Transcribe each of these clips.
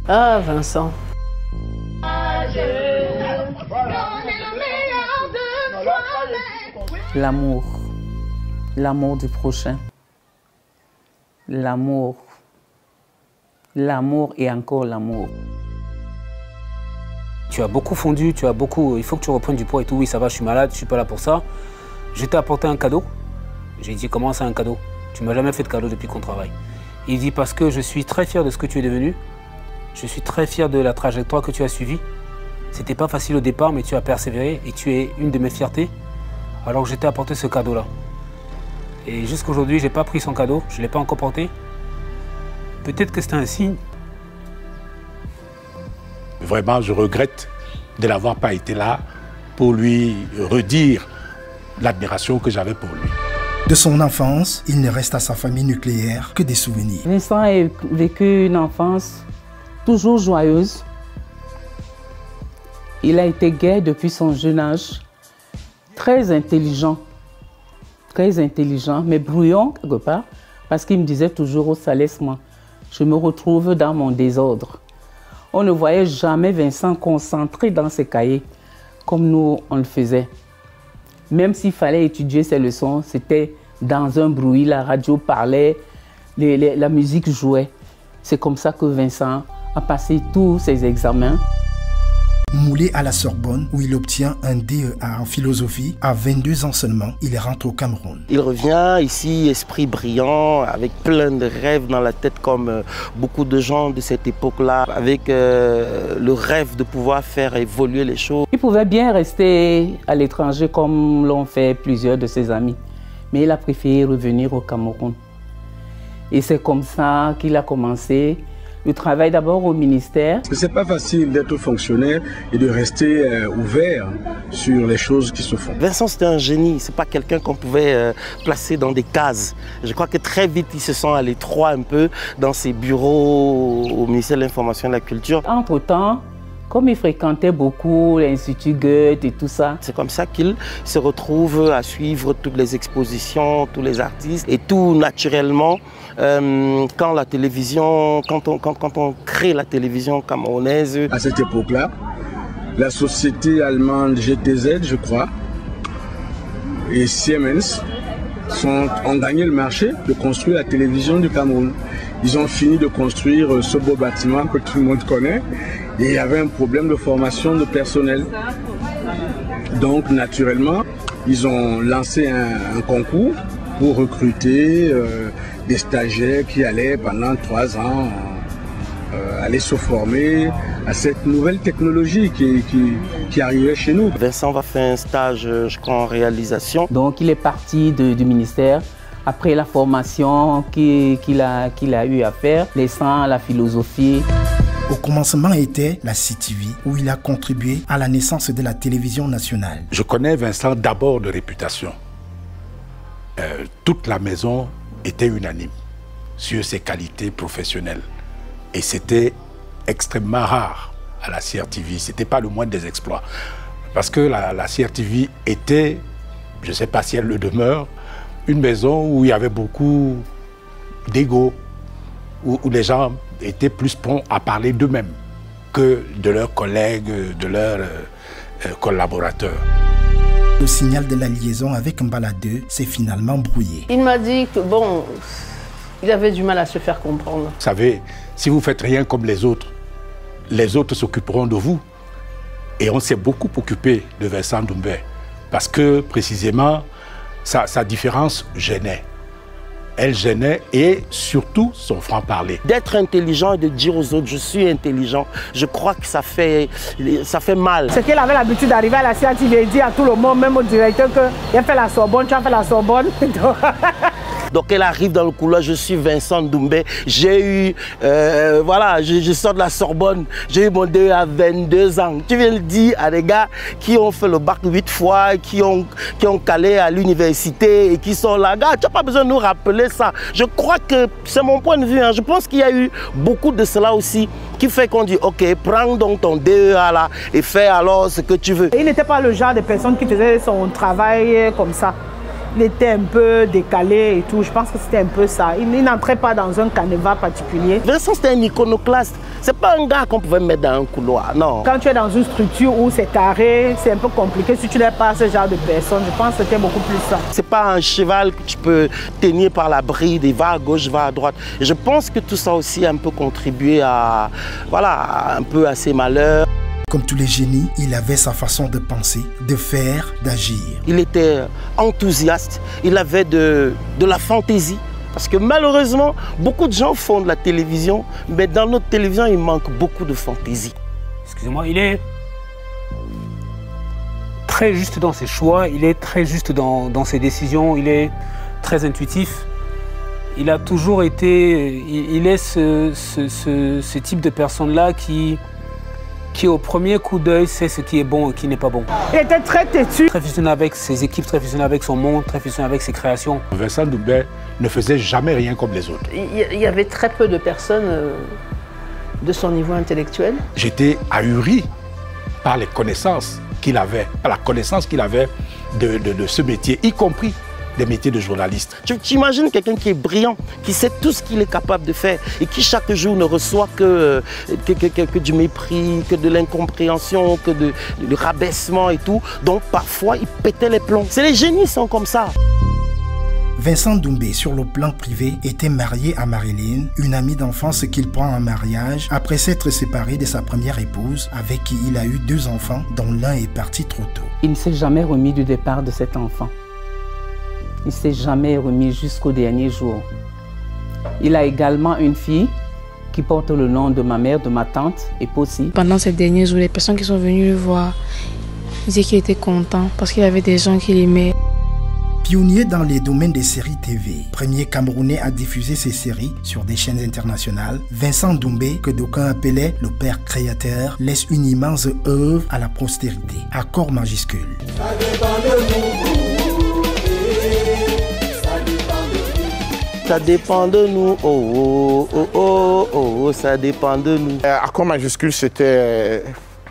Ah, Vincent. L'amour. L'amour du prochain. L'amour. L'amour et encore l'amour. Tu as beaucoup fondu, tu as beaucoup... Il faut que tu reprennes du poids et tout. Oui, ça va, je suis malade, je suis pas là pour ça. Je t'ai apporté un cadeau. J'ai dit, comment c'est un cadeau? Tu m'as jamais fait de cadeau depuis qu'on travaille. Il dit, parce que je suis très fier de ce que tu es devenu. Je suis très fier de la trajectoire que tu as suivie. C'était pas facile au départ, mais tu as persévéré et tu es une de mes fiertés. Alors je t'ai apporté ce cadeau-là. Et jusqu'aujourd'hui, je n'ai pas pris son cadeau, je ne l'ai pas encore porté. Peut-être que c'est un signe. Vraiment, je regrette de n'avoir pas été là pour lui redire l'admiration que j'avais pour lui. De son enfance, il ne reste à sa famille nucléaire que des souvenirs. Vincent a vécu une enfance toujours joyeuse. Il a été gai depuis son jeune âge, très intelligent, mais brouillon quelque part, parce qu'il me disait toujours au laisse-moi, je me retrouve dans mon désordre. On ne voyait jamais Vincent concentré dans ses cahiers, comme nous on le faisait. Même s'il fallait étudier ses leçons, c'était dans un bruit, la radio parlait, la musique jouait. C'est comme ça que Vincent a passé tous ses examens. Moulé à la Sorbonne, où il obtient un DEA en philosophie, à 22 ans seulement, il rentre au Cameroun. Il revient ici, esprit brillant, avec plein de rêves dans la tête, comme beaucoup de gens de cette époque-là, avec le rêve de pouvoir faire évoluer les choses. Il pouvait bien rester à l'étranger comme l'ont fait plusieurs de ses amis, mais il a préféré revenir au Cameroun. Et c'est comme ça qu'il a commencé. Le travail d'abord au ministère. Ce n'est pas facile d'être fonctionnaire et de rester ouvert sur les choses qui se font. Vincent, c'était un génie. Ce n'est pas quelqu'un qu'on pouvait placer dans des cases. Je crois que très vite, il se sent à l'étroit un peu dans ses bureaux au ministère de l'Information et de la Culture. Entre-temps, comme il fréquentait beaucoup l'Institut Goethe et tout ça. C'est comme ça qu'il se retrouve à suivre toutes les expositions, tous les artistes. Et tout naturellement, quand la télévision, quand on crée la télévision camerounaise. À cette époque-là, la société allemande GTZ, je crois, et Siemens ont gagné le marché de construire la télévision du Cameroun. Ils ont fini de construire ce beau bâtiment que tout le monde connaît. Et il y avait un problème de formation de personnel. Donc, naturellement, ils ont lancé un concours pour recruter des stagiaires qui allaient pendant 3 ans aller se former à cette nouvelle technologie qui arrivait chez nous. Vincent va faire un stage, je crois, en réalisation. Donc, il est parti du ministère après la formation qu'il a eu à faire, laissant la philosophie. Au commencement était la CTV, où il a contribué à la naissance de la télévision nationale. Je connais Vincent d'abord de réputation. Toute la maison était unanime sur ses qualités professionnelles. Et c'était extrêmement rare à la CRTV. Ce n'était pas le moindre des exploits. Parce que la CRTV était, je ne sais pas si elle le demeure, une maison où il y avait beaucoup d'ego, où les gens étaient plus prompts à parler d'eux-mêmes que de leurs collègues, de leurs collaborateurs. Le signal de la liaison avec Mbala 2 s'est finalement brouillé. Il m'a dit que bon, il avait du mal à se faire comprendre. Vous savez, si vous ne faites rien comme les autres s'occuperont de vous. Et on s'est beaucoup occupé de Vincent Doumbé parce que précisément sa différence gênait. Elle gênait et surtout son franc-parler. D'être intelligent et de dire aux autres, je suis intelligent, je crois que ça fait mal. C'est qu'elle avait l'habitude d'arriver à la CRTV et dire à tout le monde, même au directeur, qu'il a fait la Sorbonne, tu as fait la Sorbonne. Donc elle arrive dans le couloir, je suis Vincent Doumbé, j'ai eu, voilà, je sors de la Sorbonne, j'ai eu mon DE à 22 ans. Tu viens le dire à des gars qui ont fait le bac 8 fois, qui ont calé à l'université et qui sont là. Gars, tu n'as pas besoin de nous rappeler ça. Je crois que c'est mon point de vue. Hein. Je pense qu'il y a eu beaucoup de cela aussi qui fait qu'on dit, ok, prends donc ton DEA là et fais alors ce que tu veux. Il n'était pas le genre de personne qui faisait son travail comme ça. Il était un peu décalé et tout. Je pense que c'était un peu ça. Il n'entrait pas dans un canevas particulier. Vincent, c'était un iconoclaste. C'est pas un gars qu'on pouvait mettre dans un couloir, non. Quand tu es dans une structure où c'est carré, c'est un peu compliqué. Si tu n'es pas ce genre de personne, je pense que c'était beaucoup plus ça. C'est pas un cheval que tu peux tenir par la bride et va à gauche, va à droite. Et je pense que tout ça aussi a un peu contribué à, voilà, un peu à ses malheurs. Comme tous les génies, il avait sa façon de penser, de faire, d'agir. Il était enthousiaste, il avait de la fantaisie. Parce que malheureusement, beaucoup de gens font de la télévision, mais dans notre télévision, il manque beaucoup de fantaisie. Excusez-moi, il est très juste dans ses choix, il est très juste dans ses décisions, il est très intuitif. Il a toujours été, il est ce type de personne-là qui au premier coup d'œil sait ce qui est bon et qui n'est pas bon. Il était très têtu. Très fusionné avec ses équipes, très fusionné avec son monde, très fusionné avec ses créations. Vincent Doumbé ne faisait jamais rien comme les autres. Il y avait très peu de personnes de son niveau intellectuel. J'étais ahuri par les connaissances qu'il avait, par la connaissance qu'il avait de ce métier, y compris des métiers de journaliste. Tu imagines quelqu'un qui est brillant, qui sait tout ce qu'il est capable de faire et qui chaque jour ne reçoit que du mépris, que de l'incompréhension, que du rabaissement et tout. Donc parfois, il pétait les plombs. C'est les génies sont comme ça. Vincent Doumbé, sur le plan privé, était marié à Marilyn, une amie d'enfance qu'il prend en mariage après s'être séparé de sa première épouse, avec qui il a eu 2 enfants, dont l'un est parti trop tôt. Il ne s'est jamais remis du départ de cet enfant. Il ne s'est jamais remis jusqu'au dernier jour. Il a également une fille qui porte le nom de ma mère, de ma tante et Possi. Pendant ces derniers jours, les personnes qui sont venues le voir disaient qu'il était content parce qu'il y avait des gens qui l'aimaient. Pionnier dans les domaines des séries TV, premier Camerounais à diffuser ses séries sur des chaînes internationales, Vincent Doumbé, que d'aucuns appelaient le père créateur, laisse une immense œuvre à la postérité, à corps majuscule. Ça dépend de nous, oh, oh, oh, oh, oh, ça dépend de nous. Accord majuscule, c'était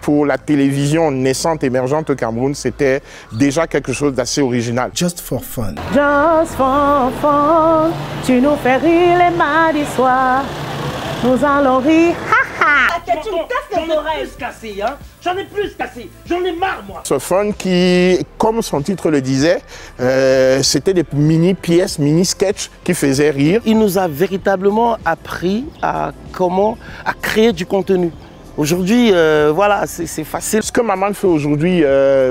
pour la télévision naissante, émergente au Cameroun, c'était déjà quelque chose d'assez original. Just for fun. Just for fun, tu nous fais rire les mardis soirs, nous allons rire, ha ha. Tu me casses les oreilles cassées, hein? J'en ai plus cassé, j'en ai marre moi. Ce fun qui, comme son titre le disait, c'était des mini-pièces, mini-sketchs qui faisaient rire. Il nous a véritablement appris à créer du contenu. Aujourd'hui, voilà, c'est facile. Ce que Maman fait aujourd'hui,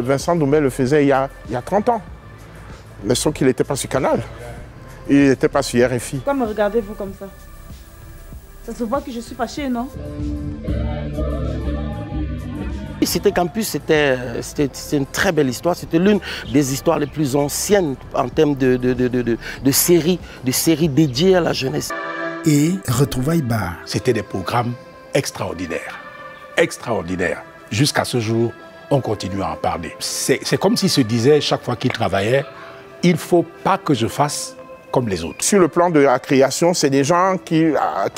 Vincent Doumbé le faisait il y a 30 ans. Mais sauf qu'il n'était pas sur Canal. Il n'était pas sur RFI. Pourquoi me regardez-vous comme ça? Ça se voit que je suis fâchée, non? Cité Campus, c'était une très belle histoire. C'était l'une des histoires les plus anciennes en termes de séries dédiées à la jeunesse. Et Retrouvailles Bar. C'était des programmes extraordinaires. Extraordinaires. Jusqu'à ce jour, on continue à en parler. C'est comme s'il se disait chaque fois qu'il travaillait, il ne faut pas que je fasse comme les autres. Sur le plan de la création, c'est des gens qu'il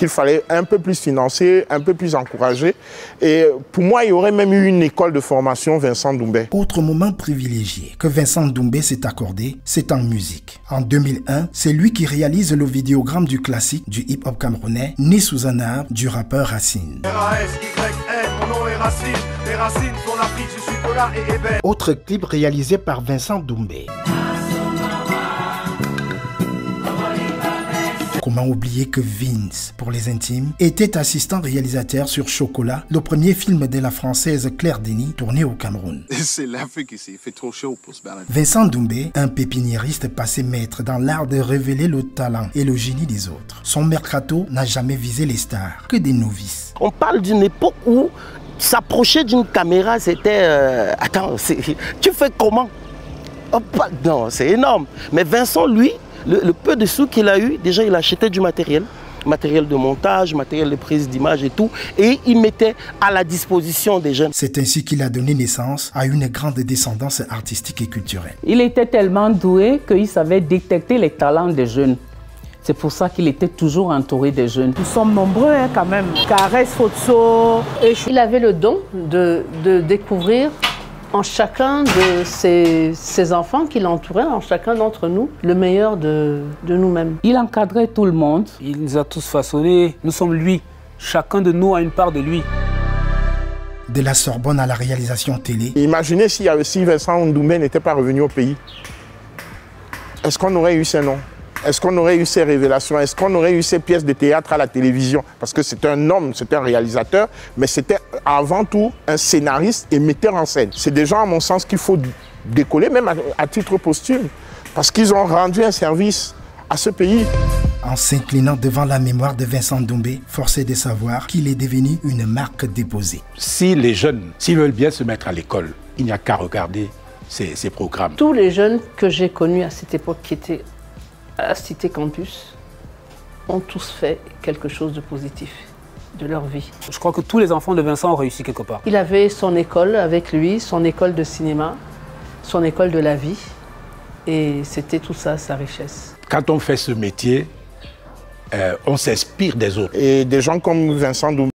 fallait un peu plus financer, un peu plus encourager. Et pour moi, il y aurait même eu une école de formation Vincent Doumbé. Autre moment privilégié que Vincent Doumbé s'est accordé, c'est en musique. En 2001, c'est lui qui réalise le vidéogramme du classique du hip-hop camerounais, né sous un arbre du rappeur Racine. Autre clip réalisé par Vincent Doumbé. Comment oublier que Vince, pour les intimes, était assistant réalisateur sur Chocolat, le premier film de la française Claire Denis tourné au Cameroun. C'est l'Afrique ici, il fait trop chaud pour se balader. Vincent Doumbé, un pépiniériste passé maître dans l'art de révéler le talent et le génie des autres. Son mercato n'a jamais visé les stars, que des novices. On parle d'une époque où s'approcher d'une caméra, c'était... attends, tu fais comment? Oh, non, c'est énorme. Mais Vincent, lui, le peu de sous qu'il a eu, déjà il achetait du matériel de montage, matériel de prise d'image et tout, et il mettait à la disposition des jeunes. C'est ainsi qu'il a donné naissance à une grande descendance artistique et culturelle. Il était tellement doué qu'il savait détecter les talents des jeunes. C'est pour ça qu'il était toujours entouré des jeunes. Nous sommes nombreux hein, quand même. Caresse, Fotso. Il avait le don de découvrir en chacun de ces enfants qui l'entouraient, en chacun d'entre nous, le meilleur de nous-mêmes. Il encadrait tout le monde. Il nous a tous façonnés. Nous sommes lui. Chacun de nous a une part de lui. De la Sorbonne à la réalisation télé. Imaginez si Vincent Ndoumbe n'était pas revenu au pays. Est-ce qu'on aurait eu ces noms? Est-ce qu'on aurait eu ces révélations? Est-ce qu'on aurait eu ces pièces de théâtre à la télévision? Parce que c'est un homme, c'est un réalisateur, mais c'était avant tout un scénariste et metteur en scène. C'est des gens, à mon sens, qu'il faut décoller, même à titre posthume, parce qu'ils ont rendu un service à ce pays. En s'inclinant devant la mémoire de Vincent Ndoumbe, force est de savoir qu'il est devenu une marque déposée. Si les jeunes, s'ils veulent bien se mettre à l'école, il n'y a qu'à regarder ces programmes. Tous les jeunes que j'ai connus à cette époque qui étaient à la Cité Campus ont tous fait quelque chose de positif de leur vie. Je crois que tous les enfants de Vincent ont réussi quelque part. Il avait son école avec lui, son école de cinéma, son école de la vie, et c'était tout ça sa richesse. Quand on fait ce métier, on s'inspire des autres. Et des gens comme Vincent Ndoumbe